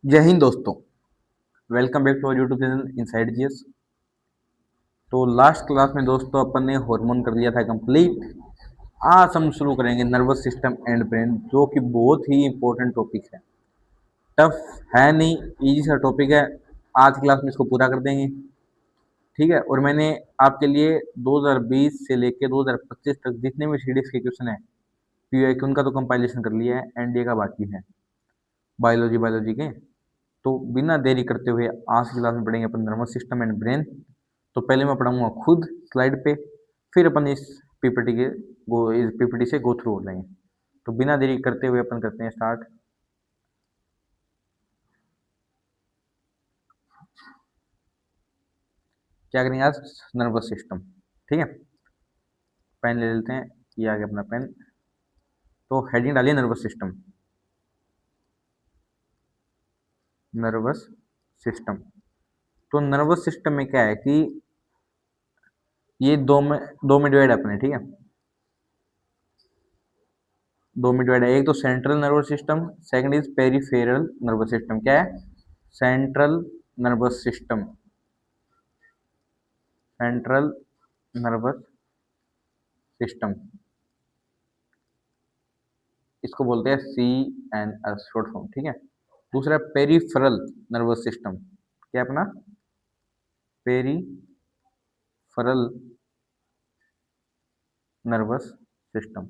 जय हिंद दोस्तों। Welcome back to our YouTube channel inside GS. तो लास्ट क्लास में दोस्तों अपन ने हार्मोन कर लिया था कंप्लीट। आज हम शुरू करेंगे नर्वस सिस्टम एंड ब्रेन, जो कि बहुत ही इंपॉर्टेंट टॉपिक है। टफ है नहीं, इजी सा टॉपिक है। आज क्लास में इसको पूरा कर देंगे, ठीक है। और मैंने आपके लिए 2020 से लेके 2025 तक जितने भी सीडीएस के क्वेश्चन है पीओ के, उनका तो कंपाइलेशन कर लिया है, एनडीए का बाकी है, बायोलॉजी बायोलॉजी के। तो बिना देरी करते हुए आज की क्लास में पढ़ेंगे अपन नर्वस सिस्टम एंड ब्रेन। तो पहले मैं पढ़ाऊंगा खुद स्लाइड पे, फिर अपन इस पीपीटी के इस पीपीटी से गो थ्रू हो जाएंगे। तो बिना देरी करते हुए अपन करते हैं स्टार्ट। क्या करेंगे आज? नर्वस सिस्टम, ठीक है। पेन ले लेते हैं, ये आ गया अपना पेन। तो हेडिंग डालिए नर्वस सिस्टम। Nervous system. तो नर्वस सिस्टम में क्या है कि ये दो में डिवाइड है अपने, ठीक है। दो में डिवाइड है, एक तो central nervous system, second is peripheral nervous system. क्या है? Central nervous system, central nervous system, इसको बोलते हैं C N S short form, ठीक है। दूसरा पेरिफेरल नर्वस सिस्टम। क्या अपना? Peripheral nervous system,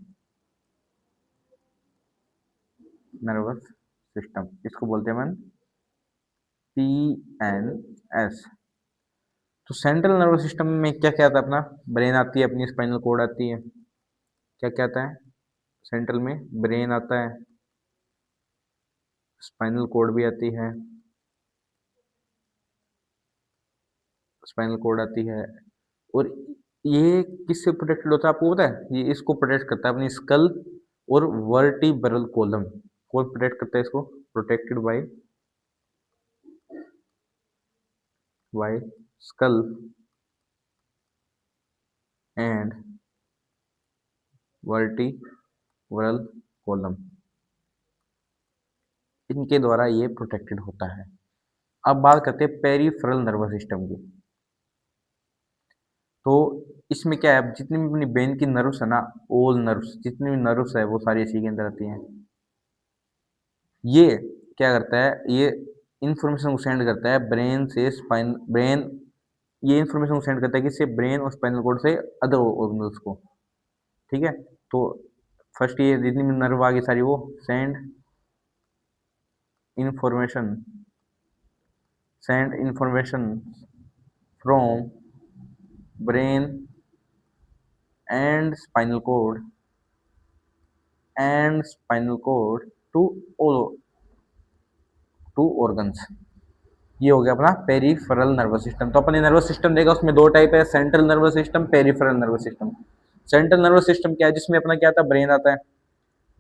nervous system, इसको बोलते हैं अपन पी एन एस। तो सेंट्रल नर्वस सिस्टम में क्या क्या आता है अपना? ब्रेन आती है अपनी, स्पाइनल कोड आती है। क्या क्या आता है सेंट्रल में? ब्रेन आता है, स्पाइनल कोड भी आती है, स्पाइनल कोड आती है। और ये किससे प्रोटेक्टेड होता है आपको पता है? ये इसको प्रोटेक्ट करता है अपनी स्कल और वर्टिब्रल कॉलम। कौन प्रोटेक्ट करता है इसको? Protected by skull and vertebral column, इनके द्वारा ये प्रोटेक्टेड होता है। अब बात करते हैं पेरिफेरल नर्वस सिस्टम की। तो इसमें क्या है, जितनी भी अपनी ब्रेन की नर्व्स है ना, ऑल नर्व्स, जितनी भी नर्व्स है वो सारी इसी के अंदर आती हैं। ये क्या करता है, ये इंफॉर्मेशन को सेंड करता है ब्रेन से स्पाइन, ब्रेन ये इंफॉर्मेशन को सेंड करता है किससे? ब्रेन और स्पाइनल कोड से अदर ऑर्गन्स को, ठीक है। तो फर्स्ट ये जितनी भी नर्व आ गई सारी, वो send information, send information from brain and spinal cord and spinal cord to to organs. ये हो गया अपना पेरिफेरल नर्वस सिस्टम। तो अपने नर्वस सिस्टम देखा, उसमें दो टाइप है, central nervous system, peripheral nervous system. Central nervous system क्या है? जिसमें अपना क्या आता है? ब्रेन आता है,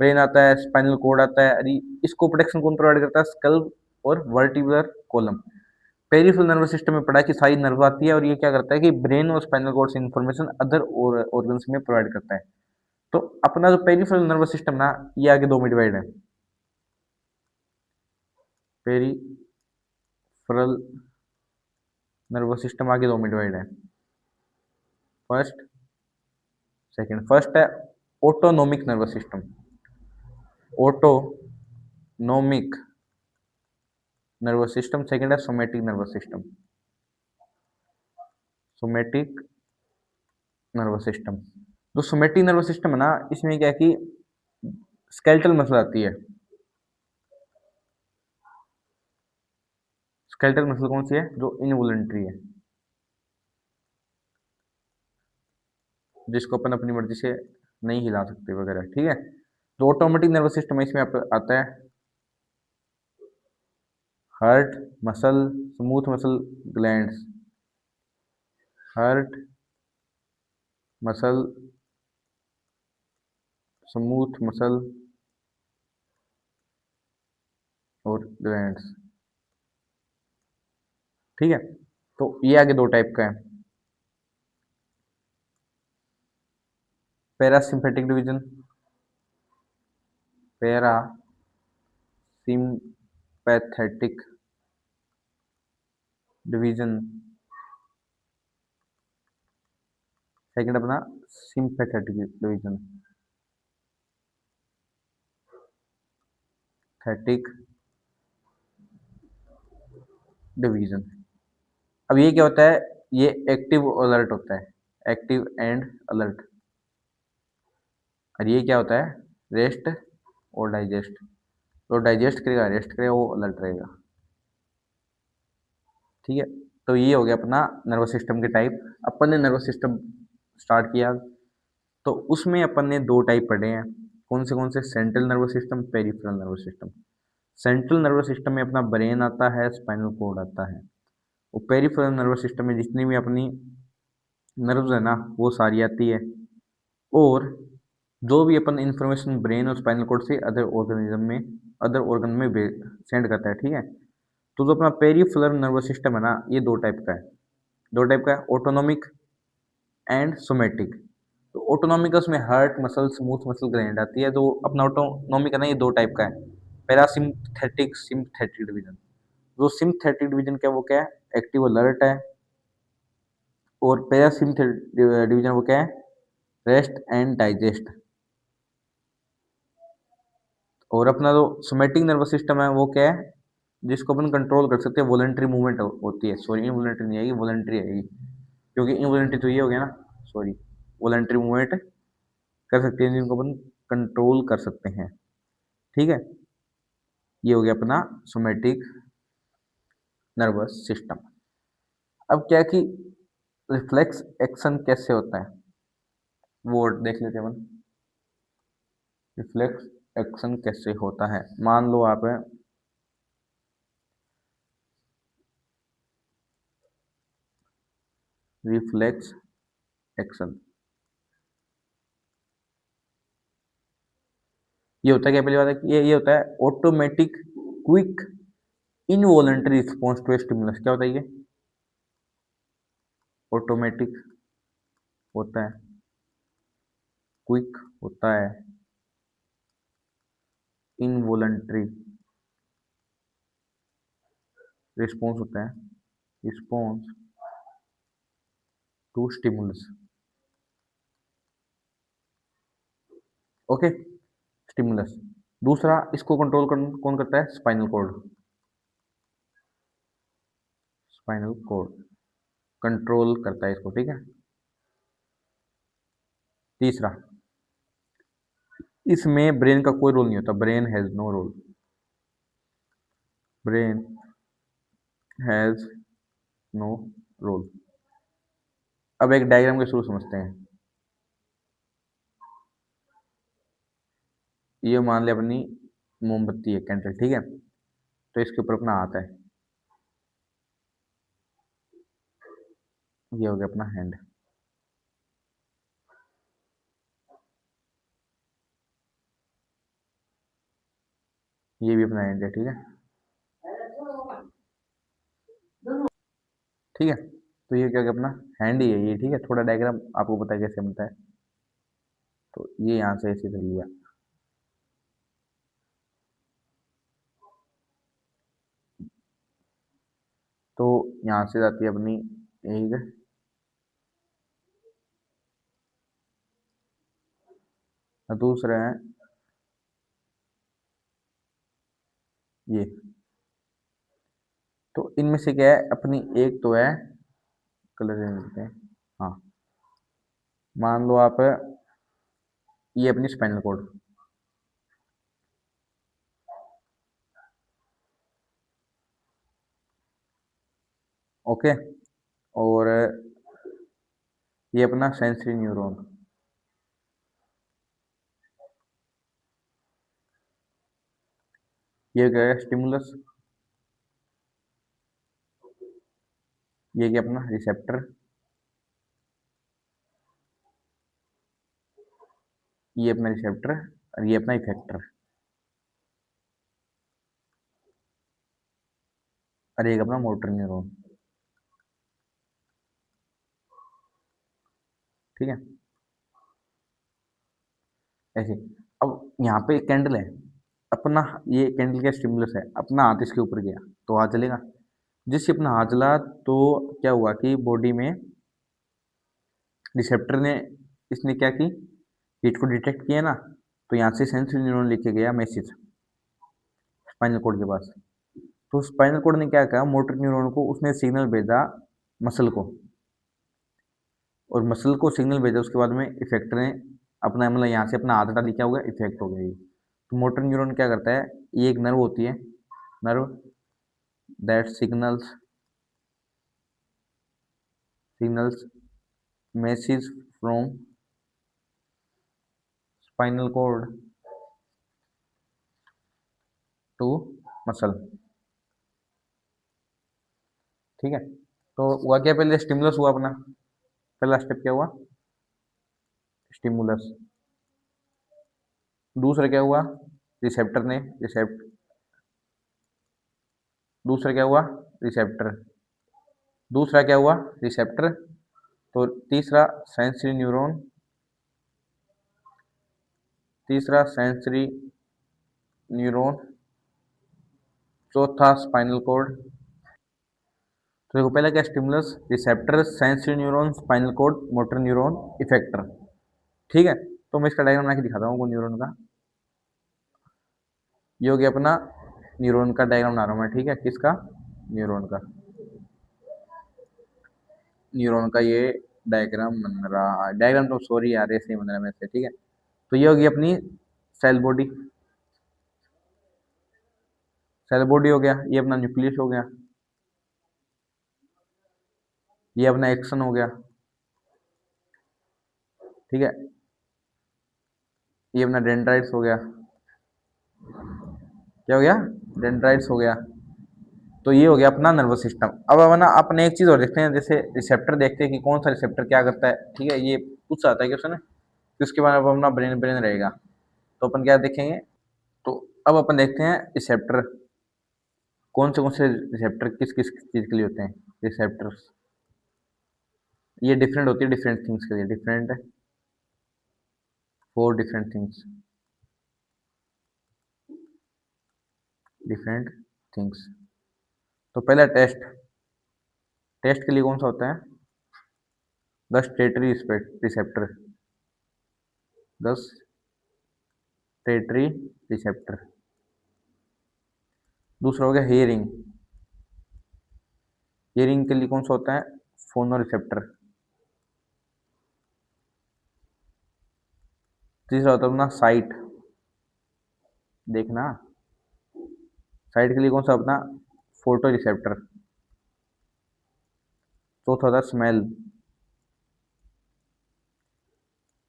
ब्रेन आता है, स्पाइनल कोड आता है। अरे इसको प्रोटेक्शन कौन प्रोवाइड करता है? स्कल और vertebral column. Peripheral nervous system में पढ़ा कि सारी नर्व आती है और ये क्या करता है कि ब्रेन और स्पाइनल कोड से इंफॉर्मेशन अदर ऑर्गन्स में प्रोवाइड करता है। तो अपना जो पेरिफेरल नर्वस सिस्टम ना, ये आगे दो में डिवाइड है। पेरिफेरल नर्वस सिस्टम आगे दो में डिवाइड है। First, second. फर्स्ट है autonomic nervous system, autonomic nervous system. Second है somatic nervous system, somatic nervous system. जो सोमेटिक नर्वस सिस्टम है ना, इसमें क्या है कि स्केलेटल मसल आती है। स्केलेटल मसल कौन सी है? जो इनवॉलंटरी है, जिसको अपन अपनी मर्जी से नहीं हिला सकते वगैरह, ठीक है। जो ऑटोमेटिक नर्वस सिस्टम है, इसमें आता है heart muscle, smooth muscle glands, heart muscle, smooth muscle और ग्लैंड्स, ठीक है। तो ये आगे दो टाइप का है, parasympathetic division, parasympathetic division, second अपना सिंपैथेटिक डिवीजन, थेटिक डिवीजन। अब ये क्या होता है, ये एक्टिव अलर्ट होता है, एक्टिव एंड अलर्ट। और ये क्या होता है, रेस्ट और डाइजेस्ट। तो डाइजेस्ट करेगा, रेस्ट करेगा, वो अलर्ट रहेगा। ठीक है, तो ये हो गया अपना नर्वस सिस्टम के टाइप। अपन ने नर्वस सिस्टम स्टार्ट किया तो उसमें अपन ने दो टाइप पढ़े हैं। कौन से, central nervous system, peripheral nervous system. Central nervous system में अपना ब्रेन आता है, स्पाइनल कोड आता है। और पेरिफेरल नर्वस सिस्टम में जितनी भी अपनी नर्व्स है ना, वो सारी आती है। और जो भी अपन इंफॉर्मेशन ब्रेन और स्पाइनल कोड से अदर ऑर्गन में सेंड करता है। ठीक है, तो जो अपना पेरिफेरल नर्वस सिस्टम है ना, ये दो टाइप का है। दो टाइप का है, ऑटोनॉमिक एंड सोमेटिक। तो ऑटोनॉमिक उसमें heart muscle, smooth muscle gland आती है। जो अपना ऑटोनॉमिक है ना, ये दो टाइप का है, पैरासिम्पथेटिक, सिम्पथेटिक डिवीजन। जो सिम्पथेटिक डिवीजन क्या, वो क्या है, एक्टिव अलर्ट है। और पैरासिम्पथेटिक डिवीजन वो क्या है, रेस्ट एंड डाइजेस्ट। और अपना जो सोमेटिक नर्वस सिस्टम है वो क्या है, जिसको अपन कंट्रोल कर सकते हैं, वॉलंटरी मूवमेंट होती है। सॉरी, इनवॉलंटरी नहीं आएगी, वॉलंटरी आएगी, क्योंकि इनवॉलंटरी तो ये हो गया ना, सॉरी, वॉलंटरी मूवमेंट कर सकते हैं, जिनको अपन कंट्रोल कर सकते हैं। ठीक है, ये हो गया अपना सोमेटिक नर्वस सिस्टम। अब क्या है कि रिफ्लेक्स एक्शन कैसे होता है, वो देख लेते हैं अपन। रिफ्लेक्स एक्शन कैसे होता है, मान लो आप रिफ्लेक्स एक्शन, ये होता है क्या, पहली बात है कि ये होता है automatic quick involuntary response to stimulus. क्या होता है ये, ऑटोमेटिक होता है, क्विक होता है, इनवॉलंटरी रिस्पॉन्स होता है, response to stimulus. Okay, stimulus. दूसरा, इसको कंट्रोल कौन करता है, spinal cord. Spinal cord control करता है इसको। ठीक है, तीसरा, इसमें ब्रेन का कोई रोल नहीं होता, brain has no role, brain has no role. अब एक डायग्राम के थ्रू समझते हैं। ये मान ले अपनी मोमबत्ती है, कैंडल। ठीक है, तो इसके ऊपर अपना हाथ है, ये हो गया अपना हैंड। ये भी अपना हैंड है। ठीक है, ठीक है, तो ये क्या हो गया, अपना हैंड ही है ये। ठीक है, थोड़ा डायग्राम आपको पता है कैसे बनता है, तो ये यहाँ से ऐसे कर लिया। तो यहाँ से जाती है अपनी एक, दूसरा है ये। तो इनमें से क्या है अपनी, एक तो है कलर मिलते हैं। हाँ, मान लो आप, ये अपनी स्पाइनल कॉर्ड। ओके, और ये अपना सेंसरी न्यूरॉन। ये क्या है, स्टिमुलस। ये क्या अपना रिसेप्टर। ये अपना रिसेप्टर, और ये अपना इफेक्टर, और एक अपना मोटर न्यूरॉन। ठीक है, ऐसे। अब यहाँ पे कैंडल है, अपना ये कैंडल का स्टिमुलस है, अपना हाथ इसके ऊपर गया तो हाथ जलेगा। जिससे अपना हाथ जला तो क्या हुआ कि बॉडी में रिसेप्टर ने इसने क्या की, हीट को डिटेक्ट किया ना, तो यहाँ से सेंसरी न्यूरॉन लेके गया मैसेज स्पाइनल कोड के पास। तो स्पाइनल कोड ने क्या कहा, मोटर न्यूरॉन को उसने सिग्नल भेजा मसल को, और मसल को सिग्नल भेजा, उसके बाद में इफेक्टर ने अपना मतलब यहाँ से अपना हाथ डाल, क्या हो गया, इफेक्ट हो गया ये। तो मोटर न्यूरॉन क्या करता है, ये एक नर्व होती है, nerve that signals message from spinal cord to muscle. ठीक है, तो हुआ क्या, पहले स्टिमुलस हुआ अपना, पहला स्टेप क्या हुआ, स्टिमुलस। दूसरा क्या हुआ, रिसेप्टर ने रिसेप्ट दूसरा क्या हुआ, रिसेप्टर। दूसरा क्या हुआ, रिसेप्टर। तो तीसरा सेंसरी न्यूरॉन, तीसरा सेंसरी न्यूरॉन। चौथा स्पाइनल कोड। तो देखो पहला क्या, stimulus, receptor, sensory neuron, spinal cord, motor neuron, effector. ठीक है, तो मैं इसका डायग्राम बना के दिखाता हूँ न्यूरॉन का। ये हो गया अपना न्यूरॉन का डायग्राम बना रहा हूँ मैं, ठीक है, किसका, न्यूरॉन का। न्यूरॉन का ये डायग्राम बन रहा है, डायग्राम तो सॉरी यार ऐसे ही बन रहा है मेरे से, ठीक है। तो ये होगी अपनी सेल बॉडी, सेल बॉडी हो गया, ये अपना न्यूक्लियस हो गया, ये अपना एक्सन हो गया, ठीक है, ये अपना डेंड्राइट्स हो गया, क्या हो गया, डेंड्राइट्स हो गया। तो ये हो गया अपना नर्वस सिस्टम। अब अपना अपने एक चीज और देखते हैं, जैसे रिसेप्टर देखते हैं कि कौन सा रिसेप्टर क्या करता है, ठीक है, ये पूछ आता है क्वेश्चन, फिर उसके बाद अब अपना ब्रेन ब्रेन रहेगा। तो अपन क्या देखेंगे, तो अब अपन देखते हैं रिसेप्टर, कौन से रिसेप्टर किस किस चीज के लिए होते हैं रिसेप्टर्स। ये डिफरेंट होती है डिफरेंट थिंग्स के लिए, different for different things, different things. तो पहला टेस्ट, टेस्ट के लिए कौन सा होता है, गस्टेटरी रिसेप्टर, गस्टेटरी रिसेप्टर। दूसरा हो गया हियरिंग, हियरिंग के लिए कौन सा होता है, फोनो रिसेप्टर। तीसरा होता है अपना साइट, देखना, साइट के लिए कौन सा अपना, फोटो रिसेप्टर। चौथा होता है स्मेल,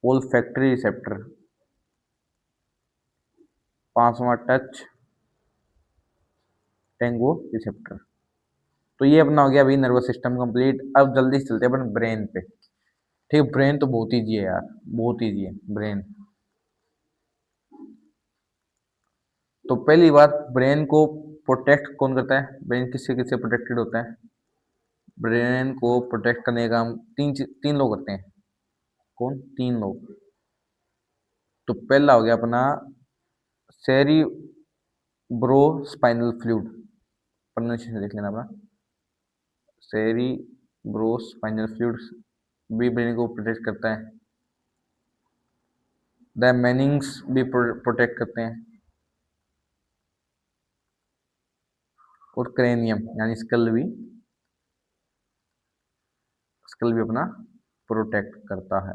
ओल्फैक्टरी रिसेप्टर। पांचवा टच, टेंगो रिसेप्टर। तो ये अपना हो गया अभी नर्वस सिस्टम कंप्लीट। अब जल्दी से चलते हैं अपन ब्रेन पे। ठीक है, ब्रेन तो बहुत ईजी है यार, बहुत ईजी है ब्रेन। तो पहली बात, ब्रेन को प्रोटेक्ट कौन करता है, ब्रेन किससे किससे प्रोटेक्टेड होता है, ब्रेन को प्रोटेक्ट करने का काम तीन लोग करते हैं। कौन, तीन लोग। तो पहला हो गया अपना सेरिब्रो स्पाइनल फ्लूइड, प्रोनाउंसिएशन देख लेना अपना, सेरिब्रो स्पाइनल फ्लूइड भी ब्रेन को प्रोटेक्ट करता है। द मेनिंग्स भी प्रोटेक्ट करते हैं, और क्रेनियम यानी स्कल भी अपना प्रोटेक्ट करता है।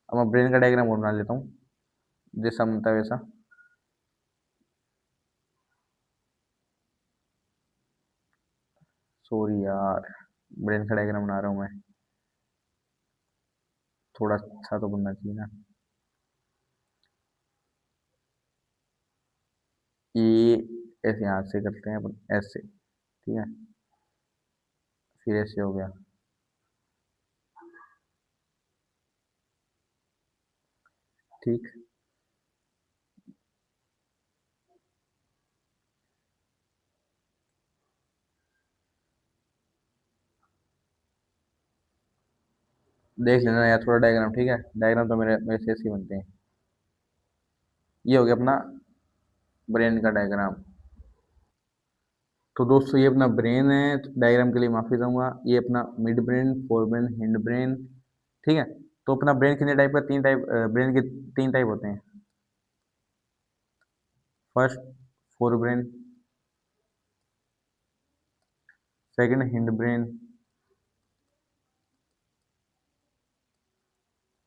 अब मैं ब्रेन का डायग्राम और बना लेता हूँ, जैसा बनता है वैसा। सॉरी यार, ब्रेन का डायग्राम बना रहा हूँ मैं, थोड़ा अच्छा तो बनना चाहिए ना। ये ऐसे हाथ से करते हैं अपन, ऐसे, ठीक है, फिर ऐसे हो गया, ठीक। देख लेना यार थोड़ा डायग्राम, ठीक है, डायग्राम तो मेरे मेरे से ऐसे ही बनते हैं। ये हो गया अपना ब्रेन का डायग्राम। तो दोस्तों ये अपना ब्रेन है, तो डायग्राम के लिए माफी चाहूंगा। ये अपना mid brain, fore brain, hind brain. ठीक है। तो अपना ब्रेन कितने टाइप का, तीन टाइप, ब्रेन के तीन टाइप होते हैं। First fore brain, second hind brain,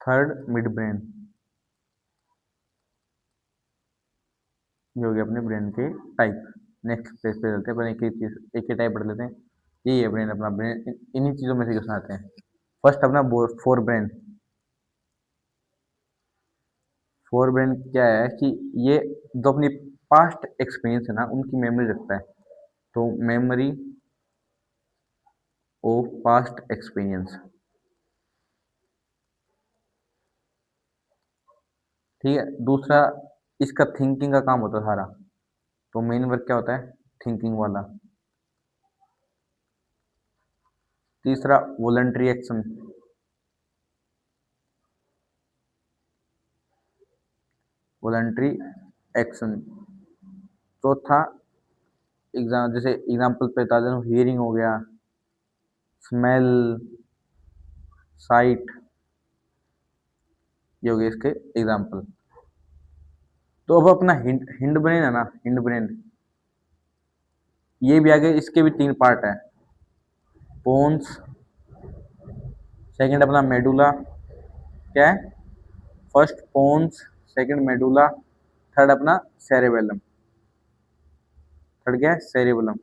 third mid brain. ये हो गया अपने ब्रेन के टाइप। नेक्स्ट पेज पे चलते हैं, पर एक एक चीज, एक ही टाइप पढ़ लेते हैं। यही है ब्रेन, अपना ब्रेन इन्हीं चीजों में से क्वेश्चन आते हैं। फर्स्ट अपना फोर ब्रेन। फोर ब्रेन क्या है कि ये जो अपनी पास्ट एक्सपीरियंस है ना, उनकी मेमोरी रखता है। तो मेमोरी ऑफ पास्ट एक्सपीरियंस। ठीक है। दूसरा, इसका थिंकिंग का काम होता है सारा। तो मेन वर्क क्या होता है, थिंकिंग वाला। तीसरा वॉलंटरी एक्शन। Voluntary action. चौथा, जैसे एग्जाम्पल पे बता दें, हियरिंग हो गया, स्मेल, साइट, ये हो गए इसके एग्जाम्पल। तो अब अपना हिंड हिंड ब्रेन है ना, हिंड ब्रेन, ये भी आगे, इसके भी तीन पार्ट है। पोन्स, सेकंड अपना मेडुला, क्या है, first pons, second medulla, third अपना सेरेबेलम। थर्ड क्या है, सेरेबेलम,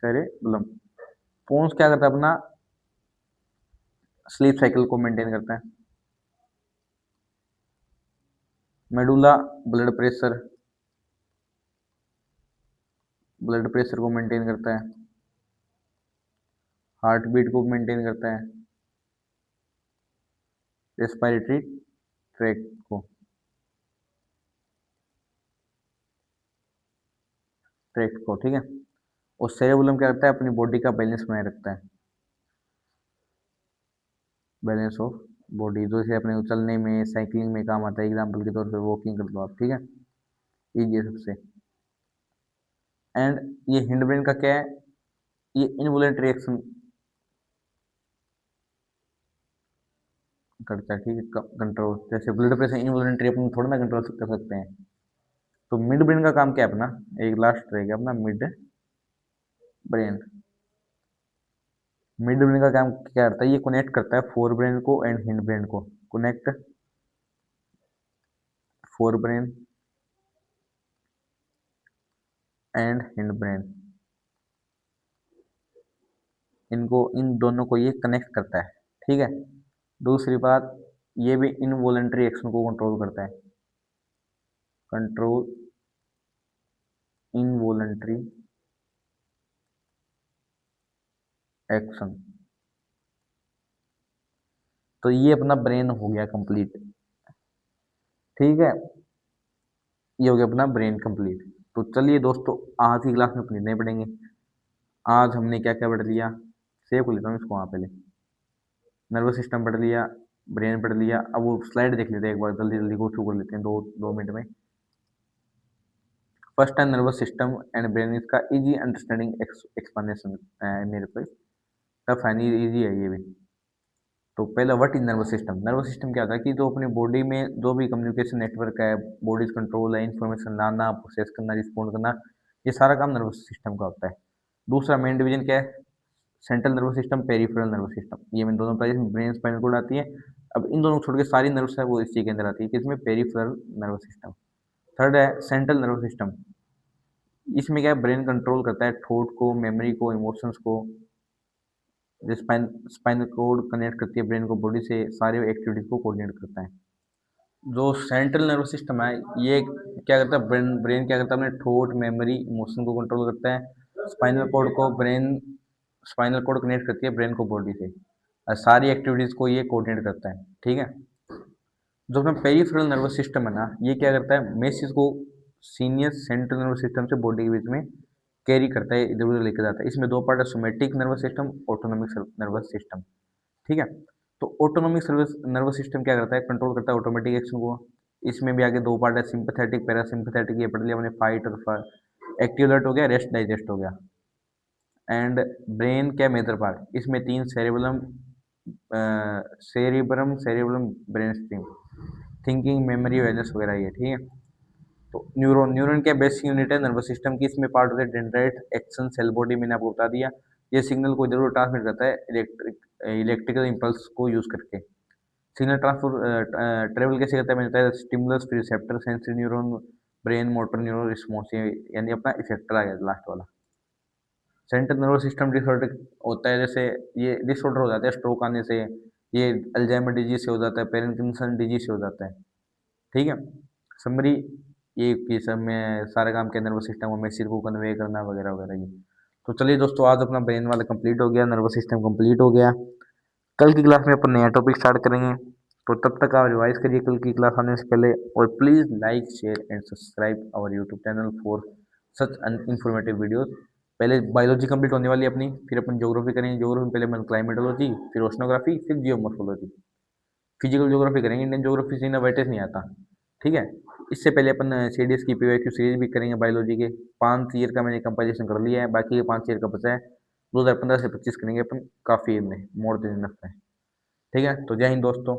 सेरेबेलम। पोन्स क्या करता है, अपना स्लीप साइकिल को मेंटेन करता है। Medulla blood pressure, blood pressure को मेंटेन करता है। हार्ट बीट को मेंटेन करता है। रेस्पिरेटरी ट्रैक को, ठीक है। और सेरेबुलम क्या करता है, अपनी बॉडी का बैलेंस बनाए रखता है। बैलेंस ऑफ बॉडी, जैसे अपने को चलने में, साइकिलिंग में काम आता है। एग्जाम्पल के तौर पे वॉकिंग कर लो आप, ठीक है। इजी है सबसे। एंड ये हिंड ब्रेन का क्या है, ये इनवॉलेंटरी एक्शन करता है, ठीक है। कंट्रोल, जैसे ब्लड प्रेशर इनवॉलेंटरी अपन थोड़ा ना कंट्रोल कर सकते हैं। तो मिड ब्रेन का काम क्या है अपना, एक लास्ट रहेगा अपना मिड ब्रेन। मिड ब्रेन का काम क्या करता है, ये कनेक्ट करता है फोर ब्रेन को एंड हिंड ब्रेन को। Connect fore brain and hind brain, इनको, इन दोनों को ये कनेक्ट करता है, ठीक है। दूसरी बात, ये भी इनवॉलेंटरी एक्शन को कंट्रोल करता है। Control involuntary action. तो ये अपना ब्रेन हो गया कंप्लीट, ठीक है। ये हो गया अपना ब्रेन कंप्लीट। तो चलिए दोस्तों, आज की क्लास में अपनी नहीं पढ़ेंगे। आज हमने क्या क्या पढ़ लिया, सेव कर लेता हूँ इसको वहाँ पहले। नर्वस सिस्टम पढ़ लिया, ब्रेन पढ़ लिया। अब वो स्लाइड देख लेते हैं एक बार, जल्दी जल्दी गो थ्रू कर लेते हैं, दो दो मिनट में। First time nervous system and brain, इसका इजी अंडरस्टैंडिंग एक्सप्लेनेशन मेरे पे टफ है, नहीं इजी है ये भी। तो पहला, what is nervous system. Nervous system क्या होता है कि जो अपनी बॉडी में जो भी कम्युनिकेशन नेटवर्क है, बॉडीज कंट्रोल है, इंफॉर्मेशन लाना, प्रोसेस करना, रिस्पॉन्ड करना, ये सारा काम नर्वस सिस्टम का होता है। दूसरा मेन डिवीजन क्या है, central nervous system, peripheral nervous system. ये मैंने दोनों बताया, इसमें ब्रेन स्पाइनल कॉर्ड आती है। अब इन दोनों को छोड़ के सारी नर्व्स है वो इसी के अंदर आती है, किसमें, पेरिफेरल नर्वस सिस्टम। थर्ड है सेंट्रल नर्वस सिस्टम। इसमें क्या है, ब्रेन कंट्रोल करता है थॉट को, मेमोरी को, इमोशंस को। स्पाइनल कोड कनेक्ट करती है ब्रेन को बॉडी से, सारे एक्टिविटीज को कोऑर्डिनेट करता है। जो सेंट्रल नर्वस सिस्टम है, ये क्या करता है, ब्रेन ब्रेन क्या करता है, अपने थॉट, मेमोरी, इमोशन को कंट्रोल करता है। स्पाइनल कोड कनेक्ट करती है ब्रेन को बॉडी से, और सारी एक्टिविटीज को ये कोऑर्डिनेट करता है, ठीक है। जो अपना पेरिफेरल नर्वस सिस्टम है ना, ये क्या करता है, मैसेज को सीनियर सेंट्रल नर्वस सिस्टम से बॉडी के बीच में कैरी करता है, इधर उधर लेकर जाता है। इसमें दो पार्ट है, somatic nervous system, autonomic nervous system, ठीक है। तो ऑटोनॉमिक सर्विस नर्वस सिस्टम क्या करता है, कंट्रोल करता है ऑटोमेटिक एक्शन को। इसमें भी आगे दो पार्ट है, सिंपैथेटिक पैरासिम्पैथेटिक, ये पढ़ लिया हमने, फाइट और एक्टिव अलर्ट हो गया, रेस्ट डाइजेस्ट हो गया। एंड ब्रेन क्या मेजर पार्ट, इसमें तीन, cerebellum, cerebrum brain stream, thinking, memory, awareness वगैरह, ये ठीक है। तो न्यूरॉन, न्यूरॉन क्या बेसिक यूनिट है नर्वस सिस्टम की, इसमें पार्ट होते हैं डेंड्राइट, एक्सन, सेल बॉडी, मैंने आपको बता दिया। ये सिग्नल को इधर उधर ट्रांसमिट करता है इलेक्ट्रिकल इम्पल्स को यूज करके। सिग्नल ट्रांसफर ट्रेवल कैसे करता है, मैंने बताया, स्टिमुलस फिर receptor, sensory neuron, brain, motor neuron, response, यानी अपना इफेक्टर आ गया लास्ट वाला। सेंट्रल नर्वस सिस्टम डिसऑर्डर होता है, जैसे ये डिसऑर्डर हो जाता है स्ट्रोक आने से, ये अल्जाइमर डिजीज से हो जाता है, पार्किंसन डिजीज से हो जाता है, ठीक है। समरी, ये कि सब में सारे काम के नर्वस सिस्टम को मैसेज को कन्वे करना वगैरह वगैरह ये। तो चलिए दोस्तों, आज अपना ब्रेन वाला कंप्लीट हो गया, नर्वस सिस्टम कंप्लीट हो गया। कल की क्लास में अपन नया टॉपिक स्टार्ट करेंगे। तो तब तक आप रिवाइज करिए कल की क्लास आने से पहले, और please like, share and subscribe our YouTube channel for such an informative videos. पहले बायोलॉजी कंप्लीट होने वाली है अपनी, फिर अपन ज्योग्राफी करेंगे, ज्योग्राफी में पहले अपन क्लाइमेटोलॉजी, फिर ओशनोग्राफी, फिर जियोमॉर्फोलॉजी, फिजिकल ज्योग्राफी करेंगे, इंडियन ज्योग्राफी से ना वेटेज नहीं आता, ठीक है। इससे पहले अपन सीडीएस की पीवाईक्यू सीरीज भी करेंगे बायोलॉजी के, 5 ईयर का मैंने कंपाइलेशन कर लिया है, बाकी के 5 ईयर का बचा है, 2015 से 25 करेंगे अपन, काफ़ी इनमें मोर देन इनफ है, ठीक है। तो जय हिंद दोस्तों।